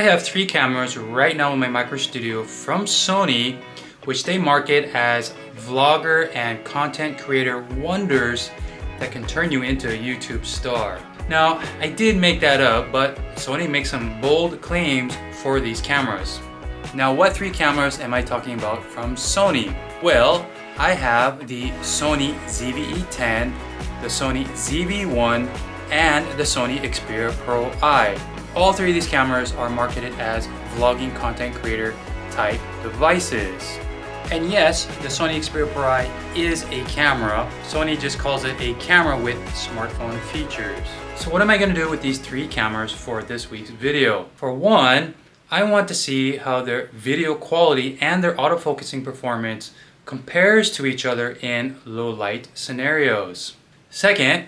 have 3 cameras right now in my micro studio from Sony, which they market as vlogger and content creator wonders that can turn you into a YouTube star. Now, I did make that up, but Sony makes some bold claims for these cameras. Now, what 3 cameras am I talking about from Sony? Well, I have the Sony ZVE-10, the Sony ZV1, and the Sony Xperia PRO-I. All 3 of these cameras are marketed as vlogging content creator type devices. And yes, the Sony Xperia PRO-I is a camera. Sony just calls it a camera with smartphone features. So what am I going to do with these 3 cameras for this week's video? For one, I want to see how their video quality and their autofocusing performance compares to each other in low light scenarios. Second,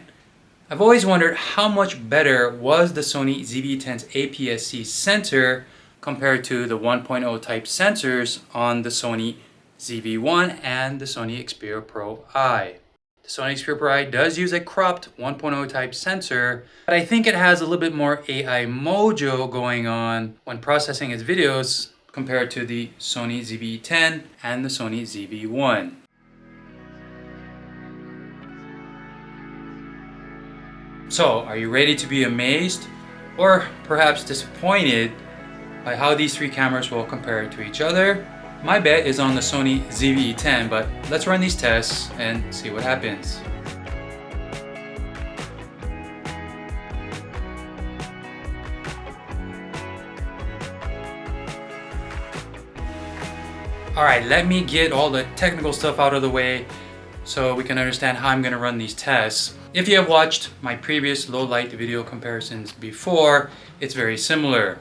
I've always wondered how much better was the Sony ZV-10's APS-C sensor compared to the 1.0 type sensors on the Sony ZV1 and the Sony Xperia PRO-I. The Sony Xperia PRO-I does use a cropped 1.0 type sensor, but I think it has a little bit more AI mojo going on when processing its videos compared to the Sony ZV-10 and the Sony ZV1. So, are you ready to be amazed or perhaps disappointed by how these 3 cameras will compare to each other? My bet is on the Sony ZVE-10, but let's run these tests and see what happens. Alright, let me get all the technical stuff out of the way so we can understand how I'm going to run these tests. If you have watched my previous low light video comparisons before, it's very similar.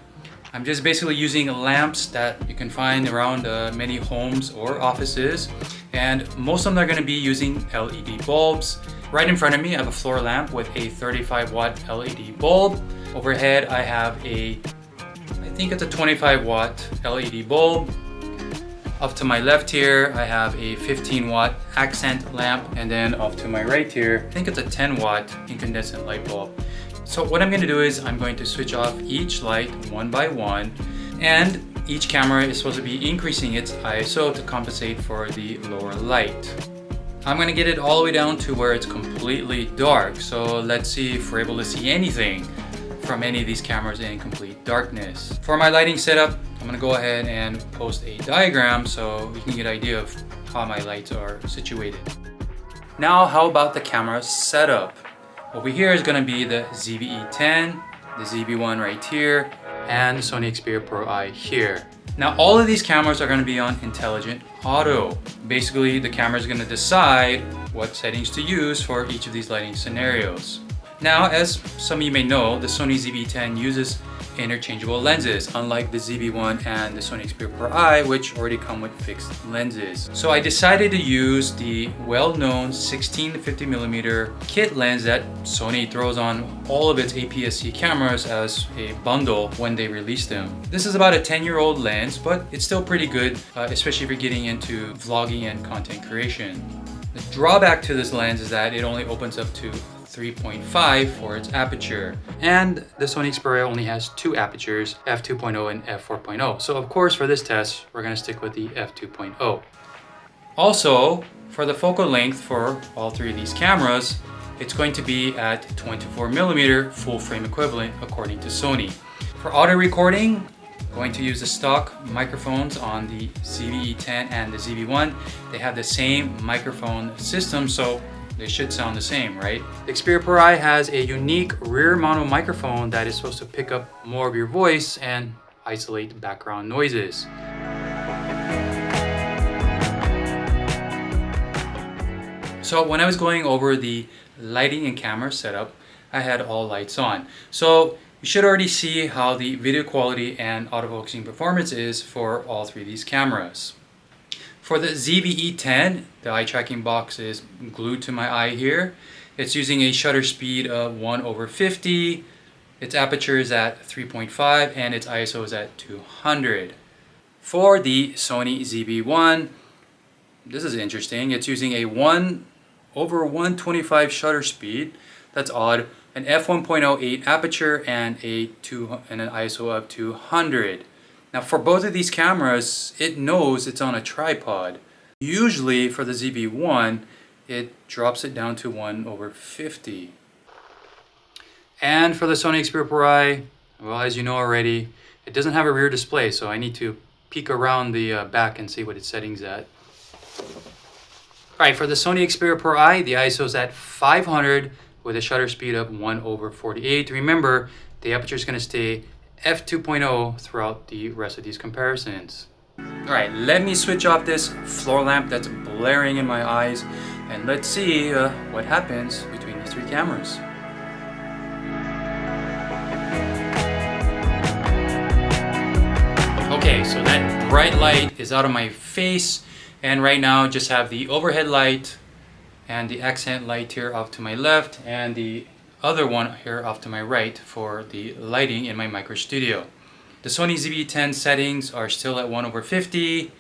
I'm just basically using lamps that you can find around many homes or offices, and most of them are going to be using LED bulbs. Right in front of me I have a floor lamp with a 35 watt LED bulb. Overhead I have I think it's a 25 watt LED bulb. Off to my left here, I have a 15 watt accent lamp, and then off to my right here, I think it's a 10 watt incandescent light bulb. So what I'm going to do is I'm going to switch off each light one by one, and each camera is supposed to be increasing its ISO to compensate for the lower light. I'm going to get it all the way down to where it's completely dark, so let's see if we're able to see anything from any of these cameras in complete darkness. For my lighting setup, I'm going to go ahead and post a diagram so we can get an idea of how my lights are situated. Now, how about the camera setup? Over here is going to be the ZVE-10, the ZV1 right here, and the Sony Xperia PRO-I here. Now, all of these cameras are going to be on intelligent auto. Basically, the camera is going to decide what settings to use for each of these lighting scenarios. Now, as some of you may know, the Sony ZV-10 uses interchangeable lenses, unlike the ZV1 and the Sony Xperia PRO-I, which already come with fixed lenses. So I decided to use the well-known 16-50mm kit lens that Sony throws on all of its APS-C cameras as a bundle when they release them. This is about a 10-year-old lens, but it's still pretty good, especially if you're getting into vlogging and content creation. The drawback to this lens is that it only opens up to 3.5 for its aperture, and the Sony Xperia only has 2 apertures, f2.0 and f4.0. So of course for this test we're going to stick with the f2.0. Also, for the focal length for all 3 of these cameras, it's going to be at 24mm full frame equivalent according to Sony. For audio recording, going to use the stock microphones on the ZVE-10 and the ZV1. They have the same microphone system, so they should sound the same, right? The Xperia PRO-I has a unique rear mono microphone that is supposed to pick up more of your voice and isolate background noises. So when I was going over the lighting and camera setup, I had all lights on. So you should already see how the video quality and autofocusing performance is for all 3 of these cameras. For the ZVE-10, the eye tracking box is glued to my eye here. It's using a shutter speed of 1/50. Its aperture is at 3.5 and its ISO is at 200. For the Sony ZV-1, this is interesting. It's using a 1/125 shutter speed. That's odd. An f1.08 aperture and an ISO of 200. Now for both of these cameras, it knows it's on a tripod. Usually for the ZV1, it drops it down to 1/50. And for the Sony Xperia PRO-I, well, as you know already, it doesn't have a rear display, so I need to peek around the back and see what its settings at. Alright, for the Sony Xperia PRO-I, the ISO is at 500 with a shutter speed of 1/48. Remember, the aperture is going to stay f2.0 throughout the rest of these comparisons. Alright, let me switch off this floor lamp that's blaring in my eyes, and let's see what happens between these three cameras. Okay, so that bright light is out of my face, and right now just have the overhead light and the accent light here off to my left, and the other one here off to my right for the lighting in my micro studio. The Sony ZV-10 settings are still at 1/50,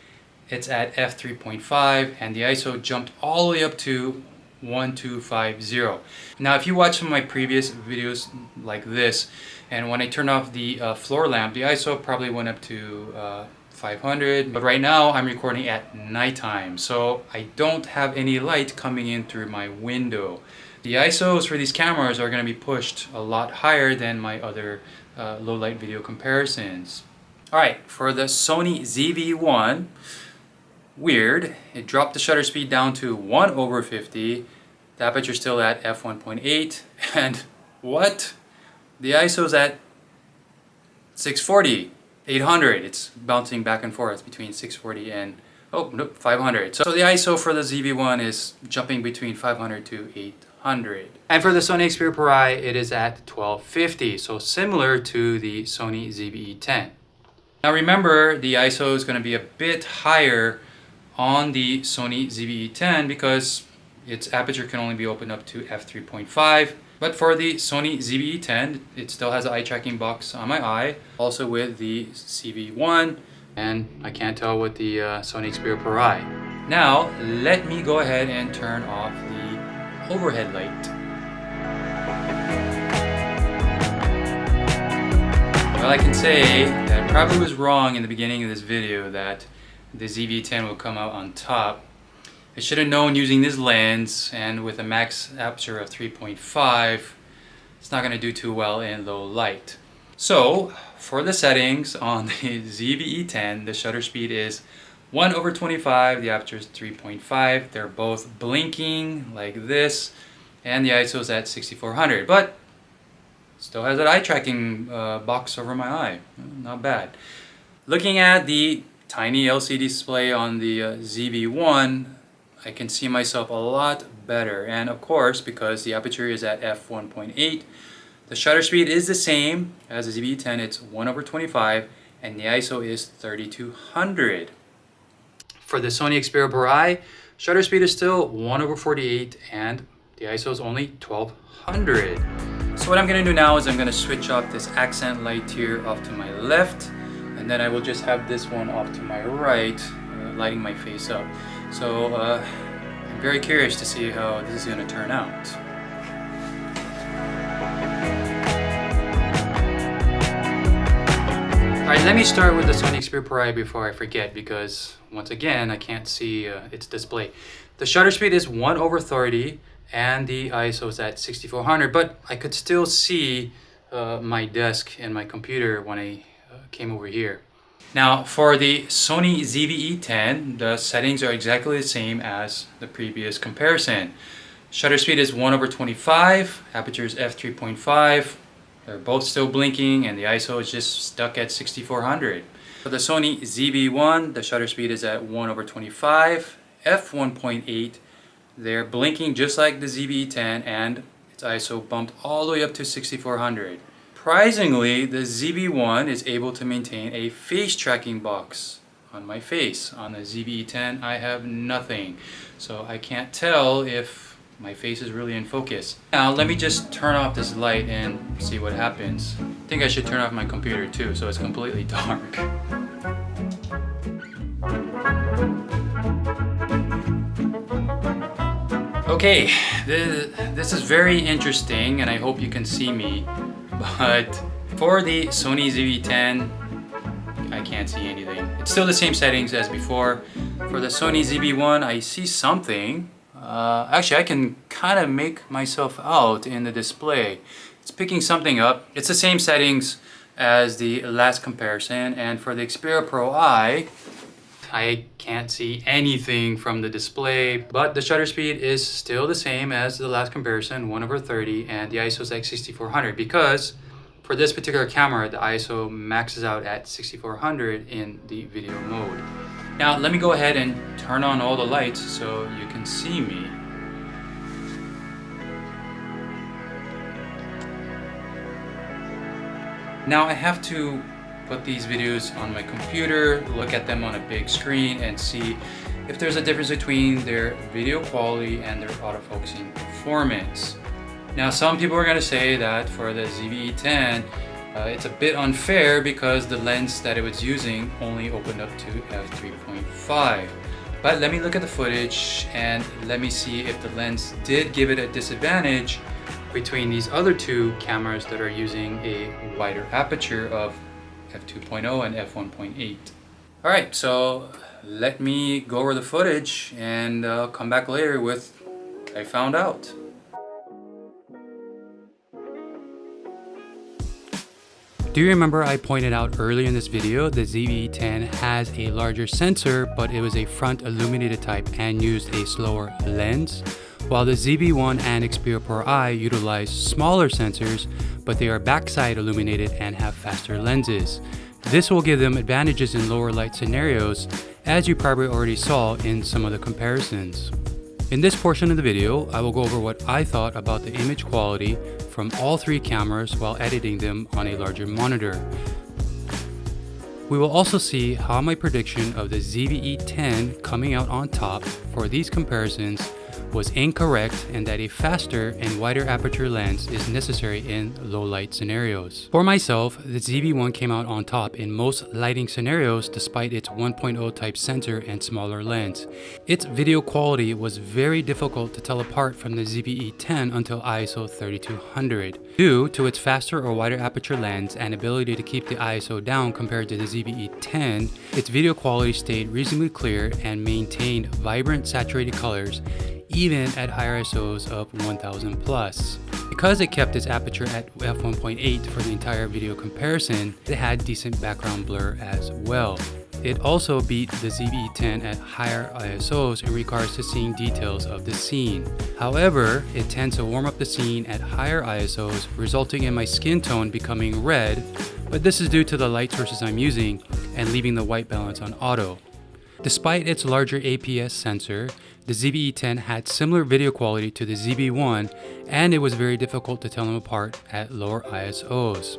it's at f3.5, and the ISO jumped all the way up to 1250. Now if you watch some of my previous videos like this, and when I turned off the floor lamp, the ISO probably went up to 500, but right now I'm recording at nighttime, so I don't have any light coming in through my window. The ISOs for these cameras are going to be pushed a lot higher than my other low light video comparisons. Alright, for the Sony ZV1, weird, it dropped the shutter speed down to 1/50, the aperture still at f1.8, and what? The ISO's at 640, 800. It's bouncing back and forth between 640 and 500. So the ISO for the ZV1 is jumping between 500 to 800. And for the Sony Xperia PRO-I, it is at 1250, so similar to the Sony ZVE-10. Now remember, the ISO is going to be a bit higher on the Sony ZVE-10 because its aperture can only be opened up to f3.5. But for the Sony ZVE-10, it still has an eye tracking box on my eye, also with the ZV1, and I can't tell with the Sony Xperia PRO-I. Now, let me go ahead and turn off the overhead light. Well, I can say that I probably was wrong in the beginning of this video that the ZV-10 will come out on top. I should have known using this lens, and with a max aperture of 3.5, it's not going to do too well in low light. So, for the settings on the ZVE-10, the shutter speed is 1/25, the aperture is 3.5. They're both blinking like this, and the ISO is at 6400, but still has an eye tracking box over my eye. Not bad. Looking at the tiny LCD display on the ZV1, I can see myself a lot better, and of course because the aperture is at f1.8, the shutter speed is the same as the ZV-10, it's 1/25, and the ISO is 3200. For the Sony Xperia PRO-I, shutter speed is still 1/48 and the ISO is only 1200. So what I'm going to do now is I'm going to switch off this accent light here off to my left, and then I will just have this one off to my right, lighting my face up. So I'm very curious to see how this is going to turn out. Alright, let me start with the Sony Xperia PRO-I before I forget, because once again I can't see its display. The shutter speed is 1/30 and the ISO is at 6400, but I could still see my desk and my computer when I came over here. Now for the Sony ZVE-10, the settings are exactly the same as the previous comparison. Shutter speed is 1/25, aperture is f3.5, they're both still blinking, and the ISO is just stuck at 6400. For the Sony ZV1, the shutter speed is at 1/25, f1.8, they're blinking just like the ZVE-10, and its ISO bumped all the way up to 6400. Surprisingly, the ZV1 is able to maintain a face tracking box on my face. On the ZVE-10, I have nothing. So I can't tell if my face is really in focus. Now, let me just turn off this light and see what happens. I think I should turn off my computer too, so it's completely dark. Okay, this is very interesting and I hope you can see me, but for the Sony ZV-10, I can't see anything. It's still the same settings as before. For the Sony ZV-1, I see something. Actually, I can kind of make myself out in the display. It's picking something up. It's the same settings as the last comparison, and for the Xperia PRO-I, I can't see anything from the display, but the shutter speed is still the same as the last comparison, 1/30, and the ISO is like 6400, because for this particular camera, the ISO maxes out at 6400 in the video mode. Now, let me go ahead and turn on all the lights so you can see me. Now, I have to put these videos on my computer, look at them on a big screen, and see if there's a difference between their video quality and their autofocusing performance. Now, some people are going to say that for the ZVE-10, it's a bit unfair because the lens that it was using only opened up to f3.5. But let me look at the footage and let me see if the lens did give it a disadvantage between these other two cameras that are using a wider aperture of f2.0 and f1.8. Alright, so let me go over the footage and come back later with what I found out. Do you remember I pointed out earlier in this video the ZVE-10 has a larger sensor, but it was a front illuminated type and used a slower lens, while the ZV1 and Xperia PRO-I utilize smaller sensors, but they are backside illuminated and have faster lenses. This will give them advantages in lower light scenarios, as you probably already saw in some of the comparisons. In this portion of the video, I will go over what I thought about the image quality from all three cameras while editing them on a larger monitor. We will also see how my prediction of the ZVE-10 coming out on top for these comparisons was incorrect, and that a faster and wider aperture lens is necessary in low light scenarios. For myself, the ZV-1 came out on top in most lighting scenarios despite its 1.0 type sensor and smaller lens. Its video quality was very difficult to tell apart from the ZVE-10 until ISO 3200. Due to its faster or wider aperture lens and ability to keep the ISO down compared to the ZVE-10, its video quality stayed reasonably clear and maintained vibrant saturated colors even at higher ISOs of 1000 plus. Because it kept its aperture at f1.8 for the entire video comparison, it had decent background blur as well. It also beat the ZVE-10 at higher ISOs in regards to seeing details of the scene. However, it tends to warm up the scene at higher ISOs, resulting in my skin tone becoming red, but this is due to the light sources I'm using and leaving the white balance on auto. Despite its larger APS sensor, the ZVE-10 had similar video quality to the ZV-1, and it was very difficult to tell them apart at lower ISOs.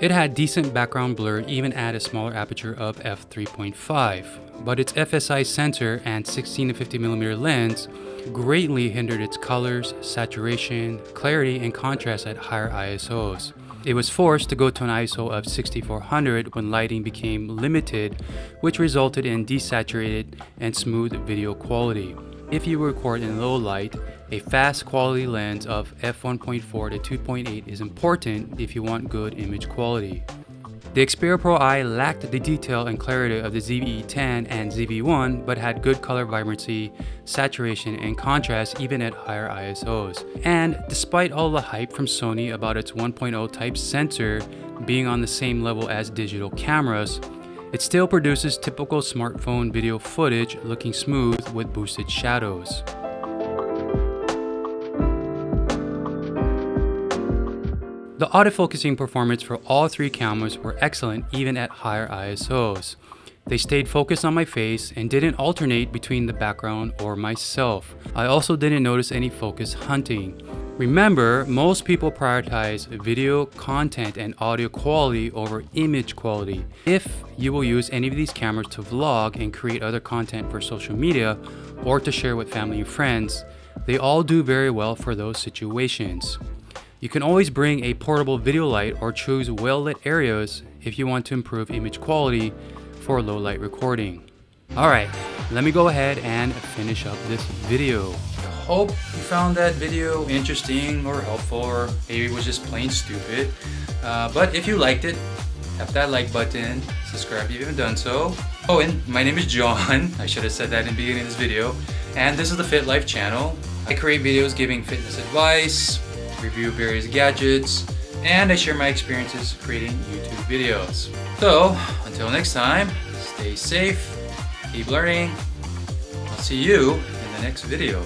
It had decent background blur even at a smaller aperture of f3.5, but its FSI sensor and 16 to 50mm lens greatly hindered its colors, saturation, clarity, and contrast at higher ISOs. It was forced to go to an ISO of 6400 when lighting became limited, which resulted in desaturated and smooth video quality. If you record in low light, a fast quality lens of f1.4 to 2.8 is important if you want good image quality. The Xperia PRO-I lacked the detail and clarity of the ZVE-10 and ZV-1, but had good color vibrancy, saturation, and contrast even at higher ISOs. And despite all the hype from Sony about its 1.0 type sensor being on the same level as digital cameras, it still produces typical smartphone video footage looking smooth with boosted shadows. The autofocusing performance for all three cameras were excellent even at higher ISOs. They stayed focused on my face and didn't alternate between the background or myself. I also didn't notice any focus hunting. Remember, most people prioritize video content and audio quality over image quality. If you will use any of these cameras to vlog and create other content for social media or to share with family and friends, they all do very well for those situations. You can always bring a portable video light or choose well-lit areas if you want to improve image quality for low light recording. Alright, let me go ahead and finish up this video. Hope you found that video interesting or helpful, or maybe it was just plain stupid. But if you liked it, tap that like button, subscribe if you haven't done so. Oh, and my name is John. I should have said that in the beginning of this video. And this is the Fit Life channel. I create videos giving fitness advice, review various gadgets, and I share my experiences creating YouTube videos. So, until next time, stay safe, keep learning. I'll see you in the next video.